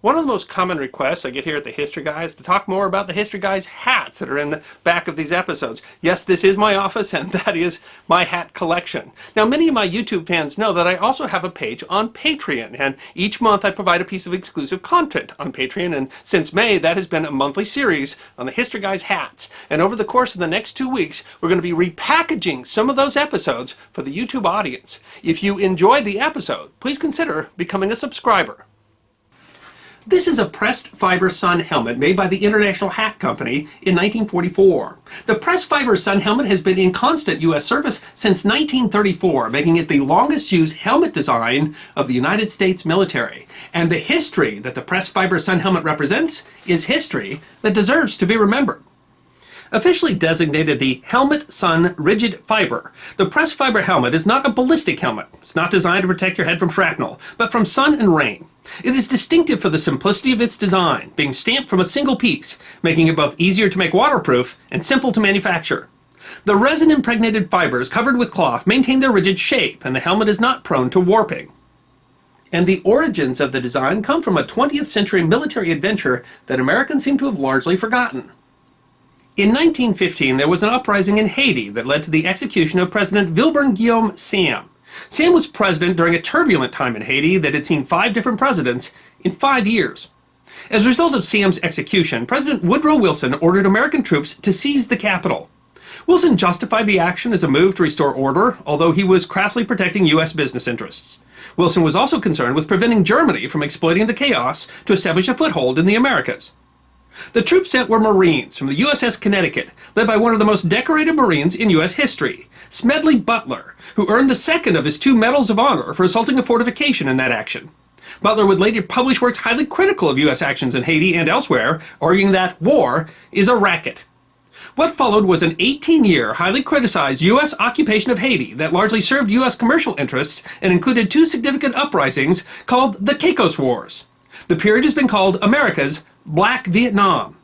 One of the most common requests I get here at the History Guy is to talk more about the History Guy's hats that are in the back of these episodes. Yes, this is my office, and that is my hat collection. Now, many of my YouTube fans know that I also have a page on Patreon, and each month I provide a piece of exclusive content on Patreon, and since May, that has been a monthly series on the History Guy's hats. And over the course of the next 2 weeks, we're going to be repackaging some of those episodes for the YouTube audience. If you enjoyed the episode, please consider becoming a subscriber. This is a pressed fiber sun helmet made by the International Hat Company in 1944. The pressed fiber sun helmet has been in constant U.S. service since 1934, making it the longest used helmet design of the United States military. And the history that the pressed fiber sun helmet represents is history that deserves to be remembered. Officially designated the Helmet Sun Rigid Fiber, the pressed fiber helmet is not a ballistic helmet. It's not designed to protect your head from shrapnel, but from sun and rain. It is distinctive for the simplicity of its design, being stamped from a single piece, making it both easier to make waterproof and simple to manufacture. The resin-impregnated fibers covered with cloth maintain their rigid shape, and the helmet is not prone to warping. And the origins of the design come from a 20th century military adventure that Americans seem to have largely forgotten. In 1915, there was an uprising in Haiti that led to the execution of President Wilburn Guillaume Sam. Sam was president during a turbulent time in Haiti that had seen 5 different presidents in 5 years. As a result of Sam's execution, President Woodrow Wilson ordered American troops to seize the capital. Wilson justified the action as a move to restore order, although he was crassly protecting U.S. business interests. Wilson was also concerned with preventing Germany from exploiting the chaos to establish a foothold in the Americas. The troops sent were Marines from the USS Connecticut, led by one of the most decorated Marines in U.S. history, Smedley Butler, who earned the second of his 2 Medals of Honor for assaulting a fortification in that action. Butler would later publish works highly critical of U.S. actions in Haiti and elsewhere, arguing that war is a racket. What followed was an 18-year, highly criticized U.S. occupation of Haiti that largely served U.S. commercial interests and included 2 significant uprisings called the Caicos Wars. The period has been called America's Black Vietnam.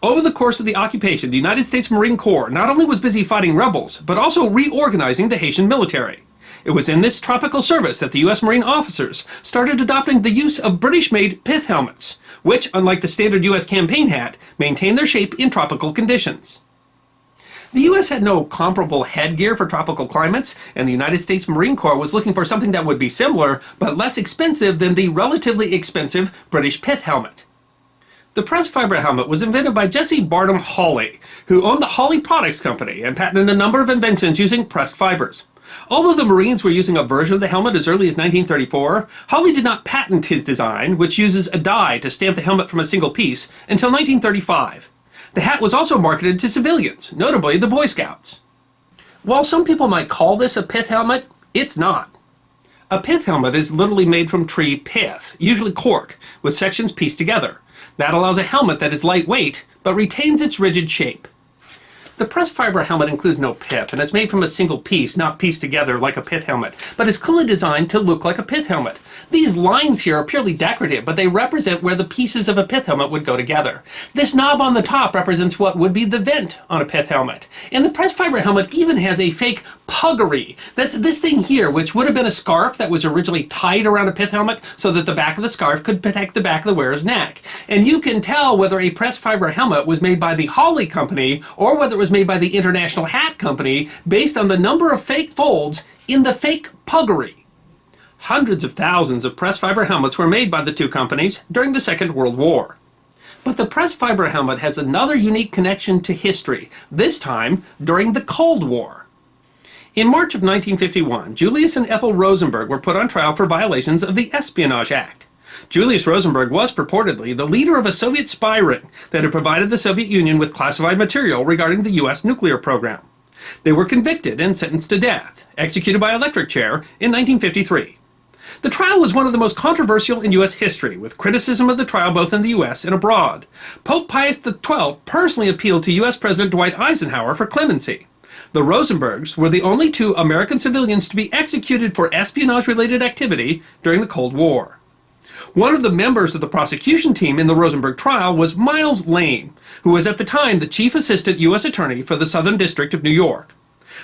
Over the course of the occupation, the United States Marine Corps not only was busy fighting rebels, but also reorganizing the Haitian military. It was in this tropical service that the U.S. Marine officers started adopting the use of British-made pith helmets, which, unlike the standard U.S. campaign hat, maintain their shape in tropical conditions. The U.S. had no comparable headgear for tropical climates, and the United States Marine Corps was looking for something that would be similar, but less expensive than the relatively expensive British pith helmet. The pressed fiber helmet was invented by Jesse Barnum Hawley, who owned the Hawley Products Company and patented a number of inventions using pressed fibers. Although the Marines were using a version of the helmet as early as 1934, Hawley did not patent his design, which uses a die to stamp the helmet from a single piece, until 1935. The hat was also marketed to civilians, notably the Boy Scouts. While some people might call this a pith helmet, it's not. A pith helmet is literally made from tree pith, usually cork, with sections pieced together. That allows a helmet that is lightweight, but retains its rigid shape. The pressed fiber helmet includes no pith, and it's made from a single piece, not pieced together like a pith helmet, but is clearly designed to look like a pith helmet. These lines here are purely decorative, but they represent where the pieces of a pith helmet would go together. This knob on the top represents what would be the vent on a pith helmet. And the pressed fiber helmet even has a fake puggery. That's this thing here, which would have been a scarf that was originally tied around a pith helmet so that the back of the scarf could protect the back of the wearer's neck. And you can tell whether a pressed fiber helmet was made by the Hawley Company or whether it was made by the International Hat Company based on the number of fake folds in the fake puggery. Hundreds of thousands of pressed fiber helmets were made by the 2 companies during the Second World War. But the pressed fiber helmet has another unique connection to history, this time during the Cold War. In March of 1951, Julius and Ethel Rosenberg were put on trial for violations of the Espionage Act. Julius Rosenberg was purportedly the leader of a Soviet spy ring that had provided the Soviet Union with classified material regarding the U.S. nuclear program. They were convicted and sentenced to death, executed by electric chair in 1953. The trial was one of the most controversial in U.S. history, with criticism of the trial both in the U.S. and abroad. Pope Pius XII personally appealed to U.S. President Dwight Eisenhower for clemency. The Rosenbergs were the only 2 American civilians to be executed for espionage-related activity during the Cold War. One of the members of the prosecution team in the Rosenberg trial was Miles Lane, who was at the time the chief assistant U.S. attorney for the Southern District of New York.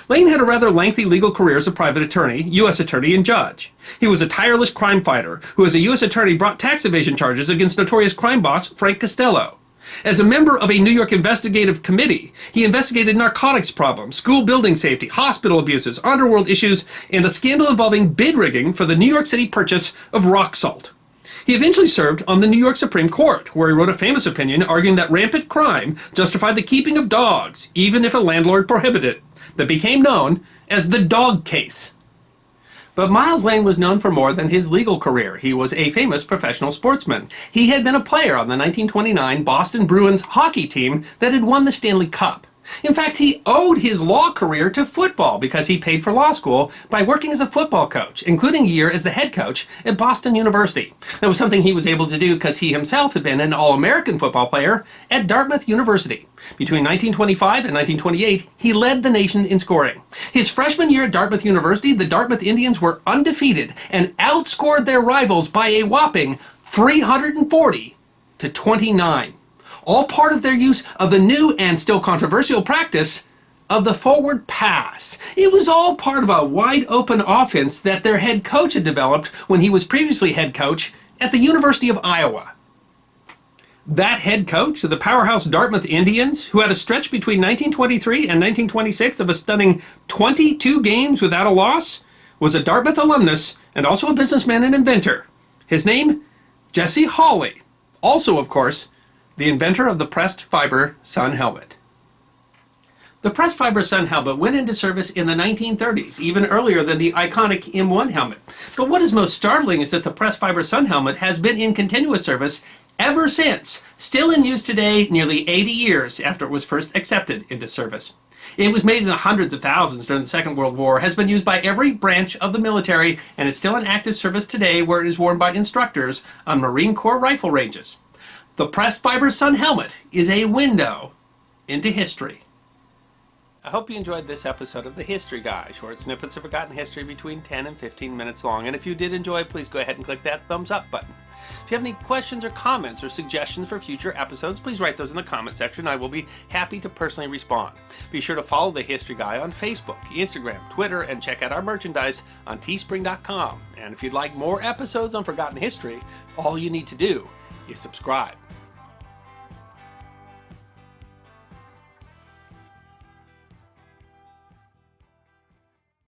Lane had a rather lengthy legal career as a private attorney, U.S. attorney, and judge. He was a tireless crime fighter who, as a U.S. attorney, brought tax evasion charges against notorious crime boss Frank Costello. As a member of a New York investigative committee, he investigated narcotics problems, school building safety, hospital abuses, underworld issues, and a scandal involving bid rigging for the New York City purchase of rock salt. He eventually served on the New York Supreme Court, where he wrote a famous opinion arguing that rampant crime justified the keeping of dogs, even if a landlord prohibited it, that became known as the dog case. But Miles Lane was known for more than his legal career. He was a famous professional sportsman. He had been a player on the 1929 Boston Bruins hockey team that had won the Stanley Cup. In fact, he owed his law career to football because he paid for law school by working as a football coach, including a year as the head coach at Boston University. That was something he was able to do because he himself had been an All-American football player at Dartmouth University. Between 1925 and 1928, he led the nation in scoring. His freshman year at Dartmouth University, the Dartmouth Indians were undefeated and outscored their rivals by a whopping 340 to 29. All part of their use of the new and still controversial practice of the forward pass. It was all part of a wide-open offense that their head coach had developed when he was previously head coach at the University of Iowa. That head coach of the powerhouse Dartmouth Indians, who had a stretch between 1923 and 1926 of a stunning 22 games without a loss, was a Dartmouth alumnus and also a businessman and inventor. His name, Jesse Hawley. Also, of course, the inventor of the pressed fiber sun helmet. The pressed fiber sun helmet went into service in the 1930s, even earlier than the iconic M1 helmet. But what is most startling is that the pressed fiber sun helmet has been in continuous service ever since, still in use today nearly 80 years after it was first accepted into service. It was made in the hundreds of thousands during the Second World War, has been used by every branch of the military, and is still in active service today where it is worn by instructors on Marine Corps rifle ranges. The pressed fiber sun helmet is a window into history. I hope you enjoyed this episode of The History Guy, short snippets of forgotten history between 10 and 15 minutes long. And if you did enjoy, please go ahead and click that thumbs up button. If you have any questions or comments or suggestions for future episodes, please write those in the comment section. I will be happy to personally respond. Be sure to follow The History Guy on Facebook, Instagram, Twitter, and check out our merchandise on teespring.com. And if you'd like more episodes on forgotten history, all you need to do is subscribe.